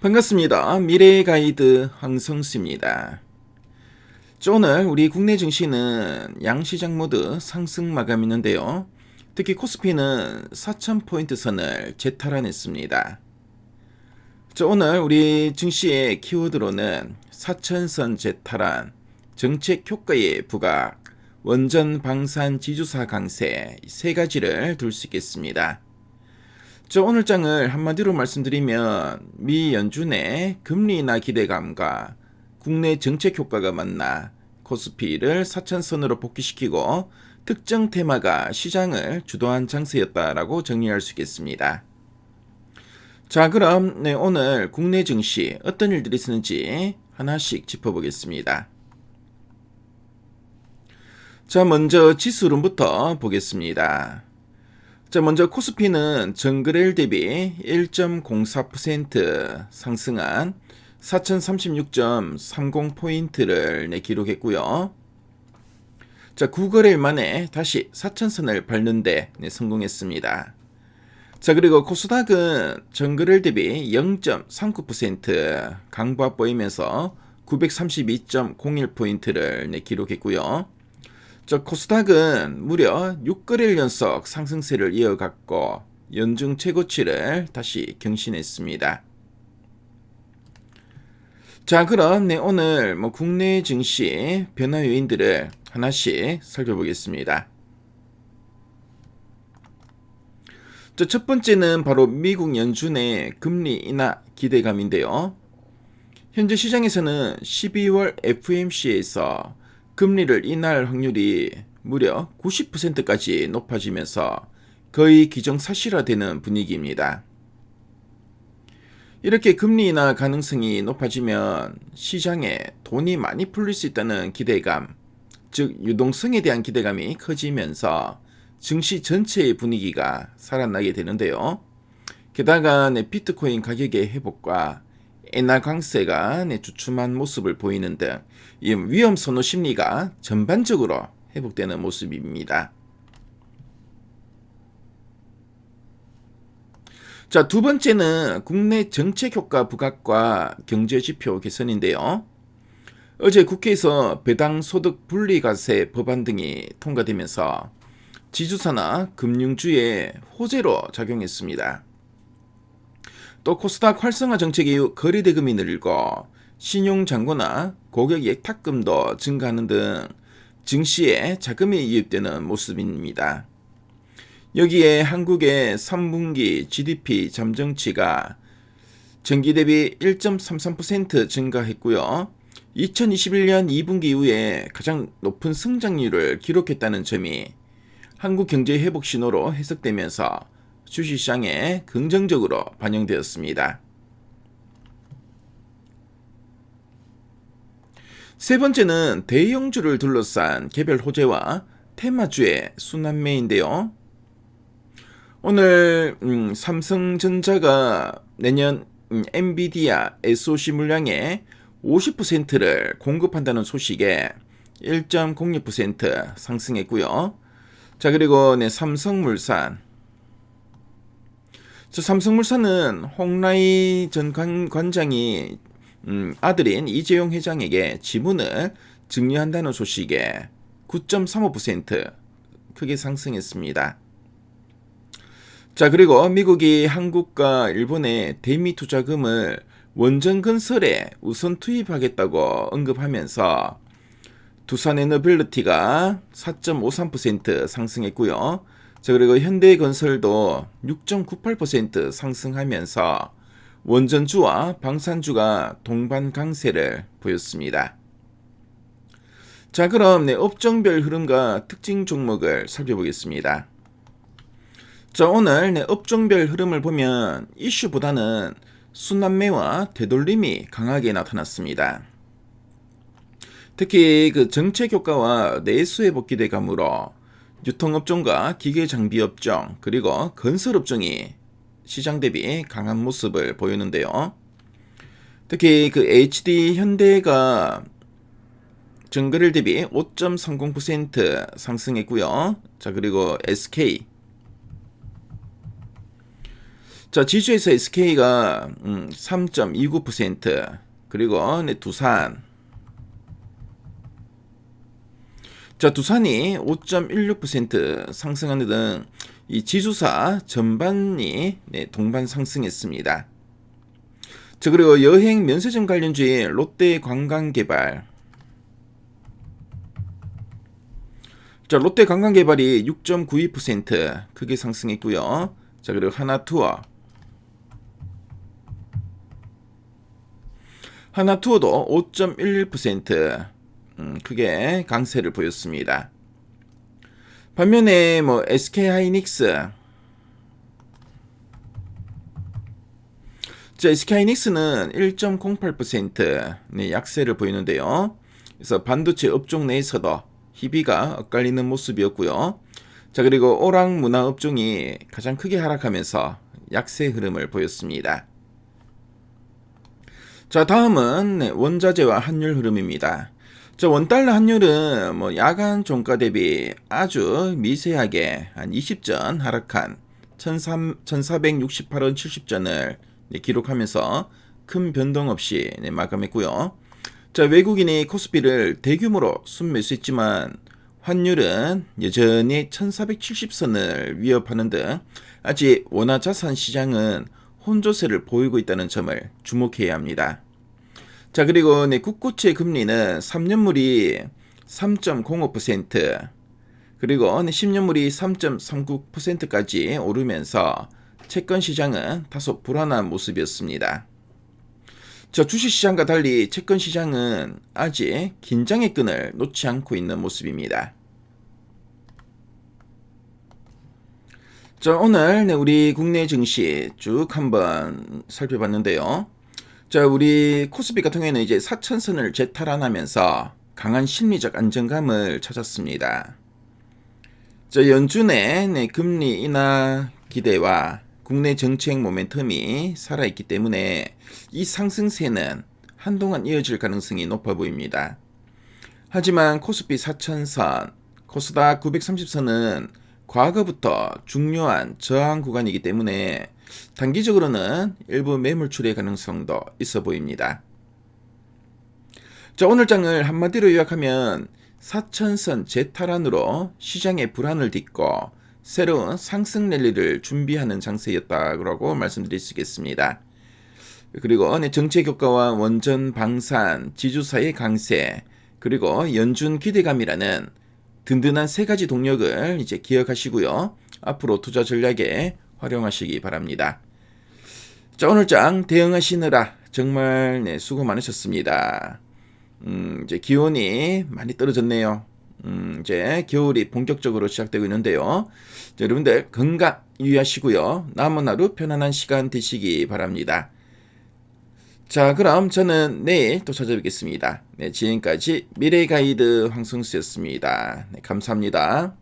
반갑습니다. 미래의 가이드 황성수입니다. 오늘 우리 국내 증시는 양시장 모두 상승 마감했는데요. 특히 코스피는 4,000포인트 선을 재탈환했습니다. 오늘 우리 증시의 키워드로는 4,000선 재탈환, 정책 효과의 부각, 원전 방산 지주사 강세 세 가지를 둘 수 있겠습니다. 오늘 장을 한마디로 말씀드리면 미 연준의 금리 인하 기대감과 국내 정책 효과가 만나 코스피를 4,000선으로 복귀시키고 특정 테마가 시장을 주도한 장세였다라고 정리할 수 있겠습니다. 자, 그럼 오늘 국내 증시 어떤 일들이 있었는지 하나씩 짚어보겠습니다. 자, 먼저 지수론부터 보겠습니다. 자, 먼저 코스피는 전거래일 대비 1.04% 상승한 4036.30포인트를 기록했고요. 자, 9거래일 만에 다시 4,000선을 밟는 데 성공했습니다. 자, 그리고 코스닥은 전거래일 대비 0.39% 강보합 보이면서 932.01포인트를 기록했고요. 코스닥은 무려 6거래일 연속 상승세를 이어갔고 연중 최고치를 다시 경신했습니다. 자, 그럼 오늘 국내 증시 변화 요인들을 하나씩 살펴보겠습니다. 첫 번째는 바로 미국 연준의 금리 인하 기대감인데요. 현재 시장에서는 12월 FOMC에서 금리를 인하할 확률이 무려 90%까지 높아지면서 거의 기정사실화되는 분위기입니다. 이렇게 금리 인하 가능성이 높아지면 시장에 돈이 많이 풀릴 수 있다는 기대감, 즉 유동성에 대한 기대감이 커지면서 증시 전체의 분위기가 살아나게 되는데요. 게다가 비트코인 가격의 회복과 엔화 강세가 주춤한 모습을 보이는 등 위험 선호 심리가 전반적으로 회복되는 모습입니다. 자, 두 번째는 국내 정책 효과 부각과 경제 지표 개선인데요. 어제 국회에서 배당 소득 분리과세 법안 등이 통과되면서 지주사나 금융주에 호재로 작용했습니다. 또 코스닥 활성화 정책 이후 거래대금이 늘고 신용잔고나 고객 예탁금도 증가하는 등 증시에 자금이 유입되는 모습입니다. 여기에 한국의 3분기 GDP 잠정치가 전기 대비 1.33% 증가했고요. 2021년 2분기 이후에 가장 높은 성장률을 기록했다는 점이 한국 경제 회복 신호로 해석되면서 주식시장에 긍정적으로 반영되었습니다. 세 번째는 대형주를 둘러싼 개별 호재와 테마주의 순환매인데요. 오늘 삼성전자가 내년 엔비디아 SoC 물량의 50%를 공급한다는 소식에 1.06% 상승했고요. 자, 그리고 삼성물산. 삼성물산은 홍라이 전 관장이 아들인 이재용 회장에게 지분을 증여한다는 소식에 9.35% 크게 상승했습니다. 자, 그리고 미국이 한국과 일본의 대미 투자금을 원전 건설에 우선 투입하겠다고 언급하면서 두산에너빌리티가 4.53% 상승했고요. 자, 그리고 현대건설도 6.98% 상승하면서 원전주와 방산주가 동반 강세를 보였습니다. 자, 그럼 업종별 흐름과 특징 종목을 살펴보겠습니다. 자, 오늘 업종별 흐름을 보면 이슈보다는 순환매와 되돌림이 강하게 나타났습니다. 특히 정책 효과와 내수 회복 기대감으로 유통업종과 기계장비업종 그리고 건설업종이 시장 대비 강한 모습을 보이는데요. 특히 HD 현대가 전거래일 대비 5.30% 상승했고요. 자, 그리고 SK 자, 지주에서 SK가 3.29%, 그리고 두산. 자, 두산이 5.16% 상승하는 등 이 지수사 전반이 동반 상승했습니다. 자, 그리고 여행 면세점 관련주인 롯데관광개발. 자, 롯데관광개발이 6.92% 크게 상승했고요. 자, 그리고 하나투어. 하나투어도 5.11% 크게 강세를 보였습니다. 반면에 SK하이닉스. 자, SK하이닉스는 1.08% 약세를 보이는데요. 그래서 반도체 업종 내에서도 희비가 엇갈리는 모습이었고요. 자, 그리고 오락 문화 업종이 가장 크게 하락하면서 약세 흐름을 보였습니다. 자, 다음은 원자재와 환율 흐름입니다. 자, 원달러 환율은 야간 종가 대비 아주 미세하게 한 20전 하락한 1468원 70전을 기록하면서 큰 변동 없이 마감했고요. 자, 외국인이 코스피를 대규모로 순매수했지만 환율은 여전히 1470선을 위협하는 등 아직 원화 자산 시장은 혼조세를 보이고 있다는 점을 주목해야 합니다. 자, 그리고 국고채 금리는 3년물이 3.05%, 그리고 10년물이 3.39%까지 오르면서 채권 시장은 다소 불안한 모습이었습니다. 자, 주식시장과 달리 채권 시장은 아직 긴장의 끈을 놓지 않고 있는 모습입니다. 자, 오늘 우리 국내 증시 쭉 한번 살펴봤는데요. 자, 우리 코스피 같은 경우에는 이제 4천선을 재탈환하면서 강한 심리적 안정감을 찾았습니다. 자, 연준의 금리 인하 기대와 국내 정책 모멘텀이 살아있기 때문에 이 상승세는 한동안 이어질 가능성이 높아 보입니다. 하지만 코스피 4천선, 코스닥 930선은 과거부터 중요한 저항 구간이기 때문에 단기적으로는 일부 매물출의 가능성도 있어 보입니다. 자, 오늘 장을 한마디로 요약하면 4천선 재탈환으로 시장의 불안을 딛고 새로운 상승 랠리를 준비하는 장세였다고 말씀드릴 수 있겠습니다. 그리고 정책 효과와 원전 방산, 지주사의 강세, 그리고 연준 기대감이라는 든든한 세 가지 동력을 이제 기억하시고요. 앞으로 투자 전략에 활용하시기 바랍니다. 자, 오늘 장 대응하시느라 정말 수고 많으셨습니다. 이제 기온이 많이 떨어졌네요. 이제 겨울이 본격적으로 시작되고 있는데요. 자, 여러분들 건강 유의하시고요. 남은 하루 편안한 시간 되시기 바랍니다. 자, 그럼 저는 내일 또 찾아뵙겠습니다. 지금까지 미래가이드 황성수였습니다. 감사합니다.